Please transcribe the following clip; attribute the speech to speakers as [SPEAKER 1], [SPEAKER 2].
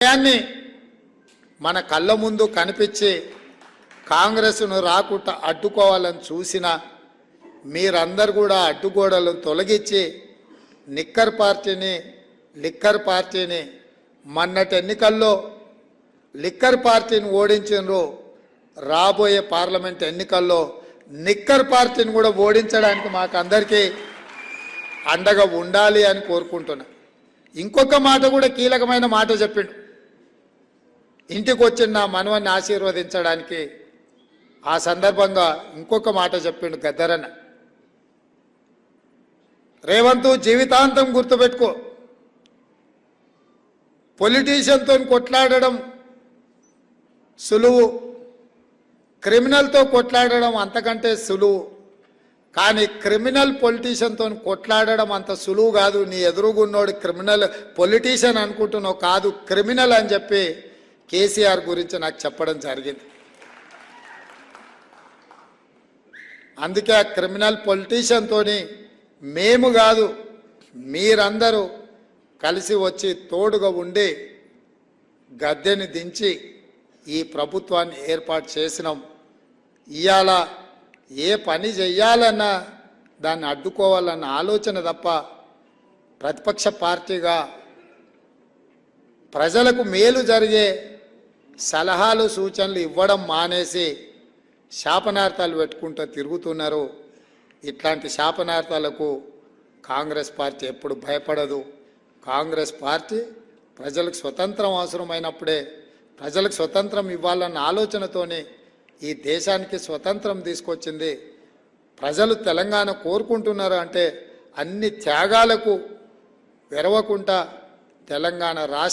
[SPEAKER 1] విషయాన్ని మన కళ్ళ ముందు కనిపించి కాంగ్రెస్ను రాకుండా అడ్డుకోవాలని చూసిన మీరందరూ కూడా అడ్డుగోడలను తొలగించి లిక్కర్ పార్టీని మొన్నటి ఎన్నికల్లో లిక్కర్ పార్టీని ఓడించినరు. రాబోయే పార్లమెంట్ ఎన్నికల్లో నిక్కర్ పార్టీని కూడా ఓడించడానికి మాకు అందరికీ అండగా ఉండాలి అని కోరుకుంటున్నా. ఇంకొక మాట కూడా కీలకమైన మాట చెప్పిండు. ఇంటికి వచ్చిన నా మనవన్ని ఆశీర్వదించడానికి ఆ సందర్భంగా ఇంకొక మాట చెప్పిండు గద్దరన్న. రేవంత్ జీవితాంతం గుర్తుపెట్టుకో, పొలిటీషియన్తో కొట్లాడడం సులువు, క్రిమినల్తో కొట్లాడడం అంతకంటే సులువు. కానీ క్రిమినల్ పొలిటీషియన్తో కొట్లాడడం అంత సులువు కాదు. నీ ఎదురుగున్నోడు క్రిమినల్ పొలిటీషియన్ అనుకుంటున్నావు, కాదు క్రిమినల్ అని చెప్పి కేసీఆర్ గురించి నాకు చెప్పడం జరిగింది. అందుకే ఆ క్రిమినల్ పొలిటీషియన్తోని మేము కాదు మీరందరూ కలిసి వచ్చి తోడుగా ఉండి గద్దెని దించి ఈ ప్రభుత్వాన్ని ఏర్పాటు చేసినాం. ఇవాళ ఏ పని చెయ్యాలన్నా దాన్ని అడ్డుకోవాలన్న ఆలోచన తప్ప ప్రతిపక్ష పార్టీగా ప్రజలకు మేలు జరిగే సలహాలు సూచనలు ఇవ్వడం మానేసి శాపనార్థాలు పెట్టుకుంటూ తిరుగుతున్నారు. ఇట్లాంటి శాపనార్థాలకు కాంగ్రెస్ పార్టీ ఎప్పుడు భయపడదు. కాంగ్రెస్ పార్టీ ప్రజలకు స్వతంత్రం అవసరమైనప్పుడే ప్రజలకు స్వతంత్రం ఇవ్వాలన్న ఆలోచనతోనే ఈ దేశానికి స్వతంత్రం తీసుకొచ్చింది. ప్రజలు తెలంగాణ కోరుకుంటున్నారు అంటే అన్ని త్యాగాలకు వెరవకుండా తెలంగాణ రాష్ట్ర